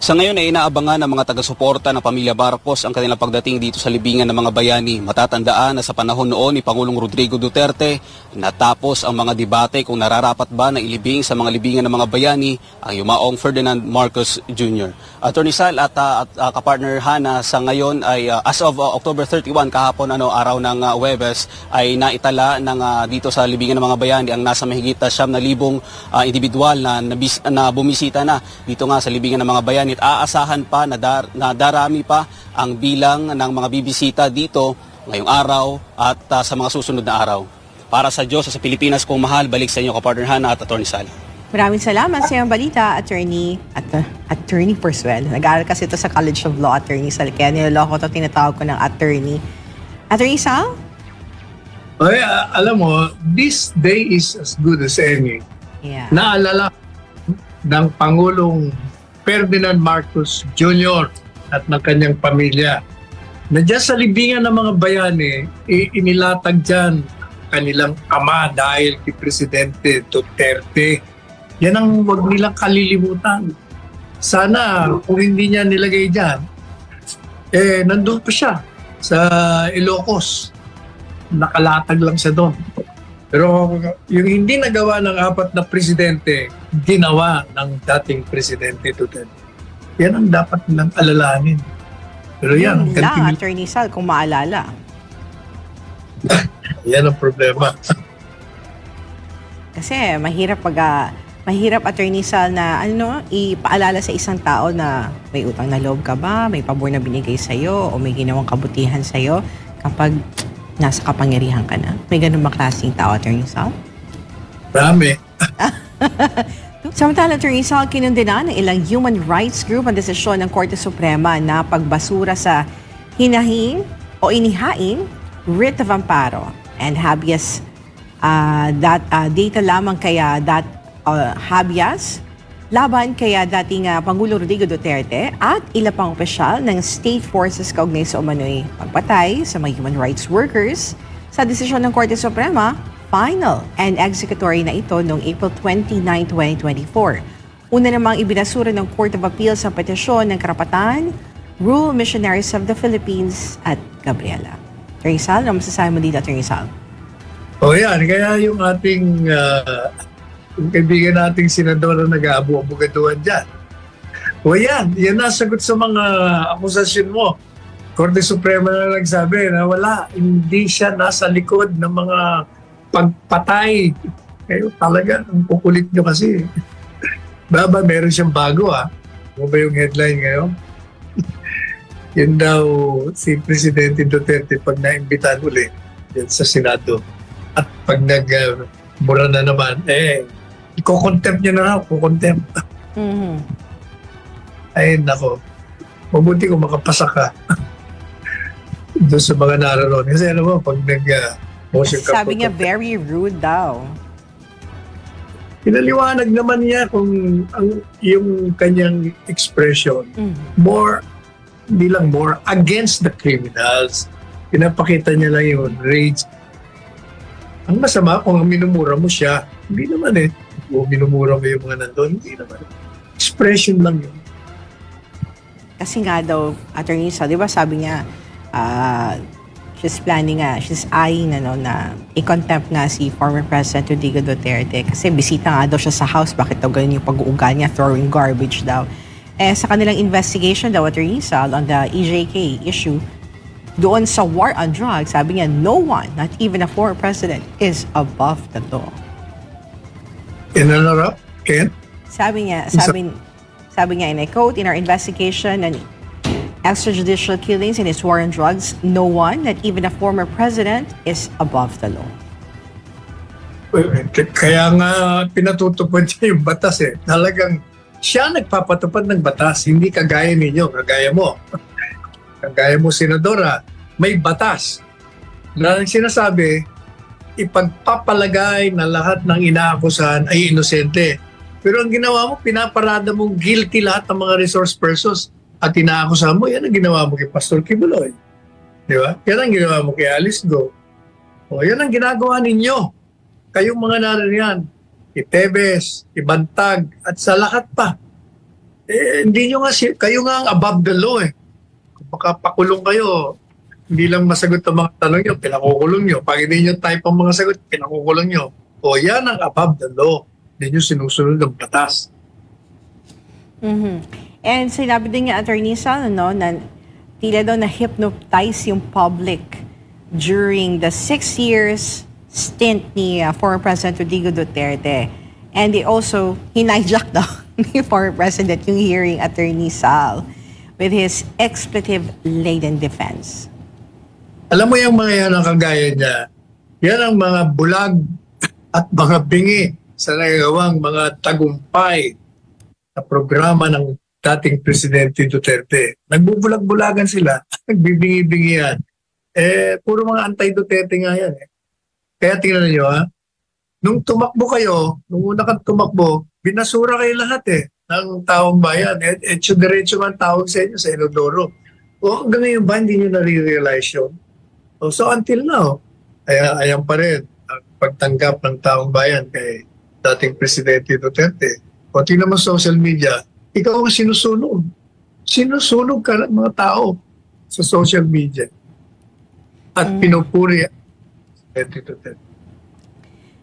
Sa ngayon ay inaabangan ng mga taga-suporta ng pamilya Marcos ang kanilang pagdating dito sa libingan ng mga bayani. Matatandaan na sa panahon noon ni Pangulong Rodrigo Duterte, natapos ang mga debate kung nararapat ba na ilibing sa mga libingan ng mga bayani ang yumaong Ferdinand Marcos Jr. Attorney Sal at kapartner Hana, sa ngayon ay as of October 31, kahapon araw ng Huwebes, ay naitala ng dito sa libingan ng mga bayani ang nasa mahigit 9,000 individual na bumisita na dito nga sa libingan ng mga bayani. Aasahan pa na darami pa ang bilang ng mga bibisita dito ngayong araw at sa mga susunod na araw. Para sa Diyos sa Pilipinas kong mahal, balik sa inyo kapartner Hana at Attorney Sal. Maraming salamat sa iyong balita, Attorney Persuel. Nag-aaral kasi ito sa College of Law, Attorney Sal. Kaya niloloko ito, tinatawag ko ng Attorney. Attorney Sal? Ay, alam mo, this day is as good as any. Yeah. Naalala ng Pangulong Ferdinand Marcos Jr. at ng kanyang pamilya. Nandiyan sa libingan ng mga bayani, inilatag dyan kanilang ama dahil kay Presidente Duterte. Yan ang huwag nilang kalilimutan. Sana kung hindi niya nilagay dyan, nandun pa siya sa Ilocos. Nakalatag lang siya doon. Pero yung hindi nagawa ng 4 na presidente, ginawa ng dating Presidente Duterte. Yan ang dapat nilang alalahanin. Pero yan, Attorney Sal, kung maalala. Yan ang problema. Kasi mahirap Attorney Sal, na ipaalala sa isang tao na may utang na loob ka ba, may pabor na binigay sa'yo, o may ginawang kabutihan sa'yo kapag nasa kapangyarihan ka na. May ganun ba klaseng tao, Attorney Sal? Marami. Samantala, Attorney Sal, kinundena ng ilang human rights group ang desisyon ng Korte Suprema na pagbasura sa hinahin o inihain writ of amparo and habeas data lamang kaya habeas laban kaya dating Pangulong Rodrigo Duterte at ilang pang opisyal ng state forces kaugnay sa umano'y pagpatay sa mga human rights workers. Sa desisyon ng Korte Suprema, final and executory na ito noong April 29, 2024. Una namang ibinasura ng Court of Appeals sa petisyon ng karapatan, Rural Missionaries of the Philippines at Gabriela. Attorney Sal, ano masasabi mo dito, Attorney Sal? Yan. Kaya yung ating yung kaibigan nating senador na nag-aabu-abugaduhan dyan. Yan nasagot sa mga akusasyon mo. Korte Suprema na nagsabi na hindi siya nasa likod ng mga pagpatay. Kayo talaga, ang kukulit nyo kasi. Meron siyang bago Ano ba yung headline ngayon? Yun daw si Presidente Duterte pag naimbitahan ulit yan sa Senado. At pag nag-mura na naman, iko-contempt niya na raw, iko-contempt. Mm-hmm. Ay, nako. Mabuti kung makapasa ka doon sa mga naroon. Kasi pag nag-motion ka. Sabi niya, very rude daw. Pinaliwanag naman niya kung yung kanyang expression, hindi lang more, against the criminals. Pinapakita niya lang yung rage. Ang masama kung minumura mo siya, hindi naman o minumura mo yung mga nandun, hindi naman. Expression lang yun. Kasi nga daw, Attorney Sal, di ba sabi niya, she's eyeing na i-contempt nga si former President Rodrigo Duterte kasi bisita nga daw siya sa house, bakit daw ganun yung pag-uugal niya, throwing garbage daw. Sa kanilang investigation daw, Attorney Sal, on the EJK issue, doon sa war on drugs, sabi niya, no one, not even a former president, is above the law. Ken? Sabi niya, and I quote, in our investigation and extrajudicial killings in his war on drugs, no one, not even a former president, is above the law. Kaya nga pinatutupad niya yung batas Talagang siya nagpapatupad ng batas, hindi kagaya ninyo, kagaya mo. Kagaya mo, Senadora, may batas na sinasabi, ipagpapalagay na lahat ng inaakusahan ay inosente. Pero ang ginawa mo, pinaparada mong guilty lahat ng mga resource persons at inaakusahan mo, yan ang ginawa mo kay Pastor Kibuloy. Di ba? Yan ang ginawa mo kay Alice Go. Yan ang ginagawa ninyo. Kayong mga naririyan, Itebes, Ibantag, at sa lahat pa. Hindi nyo nga, kayo nga ang above the law eh. Kung makapakulong kayo, hindi lang masagot ang mga tanong nyo, pinakukulong nyo. Pag hindi nyo type ang mga sagot, pinakukulong nyo. O yan ang above the law. Hindi nyo sinusunod ang batas. Mhm. And sinabi din nga Attorney Sal, no, na tila daw na-hypnotize yung public during the 6 years stint ni former President Rodrigo Duterte. And they also, hinijack daw ni former President yung hearing, Attorney Sal, with his expletive-laden defense. Alam mo yung mga yan ang kagaya niya, yan ang mga bulag at mga bingi sa nagawang mga tagumpay na programa ng dating Presidente Duterte. Nagbubulag-bulagan sila, nagbibingi-bingihan. Puro mga anti-Duterte nga yan. Kaya tingnan niyo nung tumakbo kayo, nung una kang tumakbo, binasura kayo lahat ng taong bayan. Diretso nga ang tawag sa inyo sa Inodoro. O hanggang ngayon ba, hindi nyo nare-realize yun? So until now, ayan pa rin ang pagtanggap ng taong bayan kay dating Presidente Duterte. O tingnan mo social media, ikaw ang sinusunog. Sinusunog ka ng mga tao sa social media. At pinupuri ang Presidente Duterte.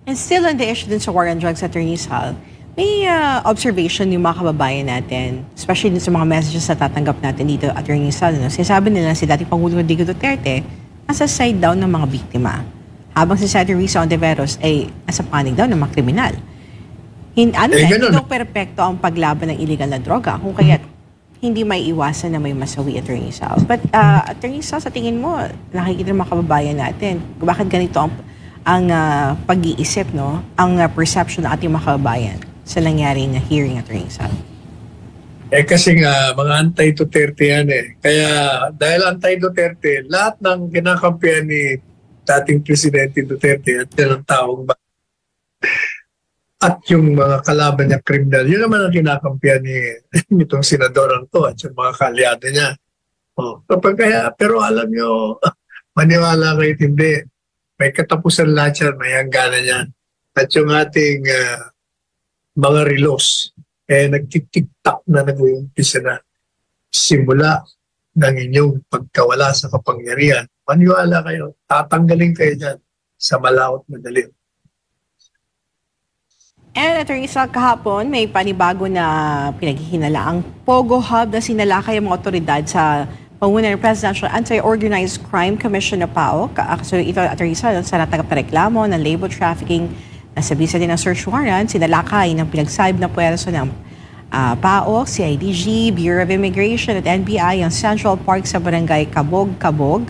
And still on the issue din sa war on drugs, Attorney Sal, may observation yung mga kababayan natin, especially dun sa mga messages na tatanggap natin dito, Attorney Sal. No? Sinasabi nila si dating Pangulong Rodrigo Duterte nasa side daw ng mga biktima. Habang si Senator Risa Ontiveros ay nasa panig daw ng mga kriminal. Hindi daw perpekto ang paglaban ng illegal na droga. Kung kaya hindi may iwasan na may masawi, Attorney Sal. But Attorney Sal, sa tingin mo, nakikita ng mga kababayan natin, bakit ganito ang pag-iisip, no? Ang perception ng ating mga kababayan sa nangyaring hearing, Attorney Sal? Kasi nga, mga anti-Duterte yan Kaya dahil anti-Duterte, lahat ng kinakampihan ni dating Presidente Duterte at ng taong ba at yung mga kalaban niya kriminal, yun naman ang kinakampihan ni itong senadorang to at yung mga kalyado niya. Pero alam nyo, maniwala kayo hindi. May katapusan lahat yan, may hangganan yan. At yung ating mga relos, nagtitik-tak na nag-uumpisa na simula ng inyong pagkawala sa kapangyarihan. Maniwala kayo, tatanggalin kayo dyan sa malaot na dalim. And Attorney Sal, kahapon may panibago na pinaghihinala ang Pogo Hub na sinalakay ang mga otoridad sa pangunan ng Presidential Anti-Organized Crime Commission na PAOK. So ito, Attorney Sal, sa natagap na reklamo ng labor trafficking na sa bisa din ng search warrant, sinalakay ng pinagsayab na puwerso ng PAOK, CIDG, Bureau of Immigration at NBI ang Central Park sa barangay Kabog-Kabog,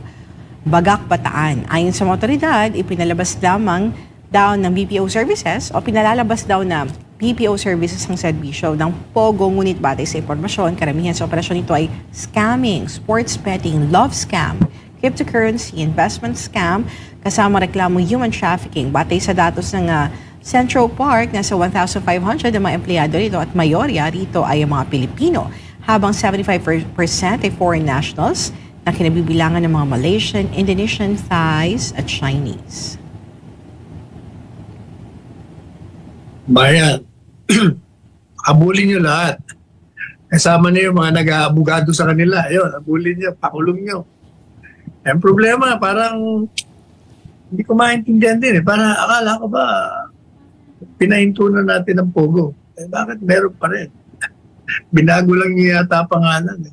Bagak, Bataan. Ayon sa mga otoridad, ipinalabas lamang daw ng BPO services o pinalalabas daw na BPO services ang serbisyo ng Pogo, ngunit batay sa impormasyon, karamihan sa operasyon nito ay scamming, sports betting, love scam, cryptocurrency, investment scam, kasama reklamo human trafficking. Batay sa datos ng Central Park, nasa 1,500 ang mga empleyado rito at mayorya rito ay ang mga Pilipino, habang 75% ay foreign nationals na kinabibilangan ng mga Malaysian, Indonesian, Thais at Chinese. Bayan, abulin nyo lahat. Kasama na yung mga nag-aabugado sa kanila. Ayun, abulin nyo, pakulong nyo. Ang problema, parang hindi ko maintindihan din Parang akala ko ba pinahintunan natin ang Pogo. Bakit meron pa rin? Binago lang niya yata pangalan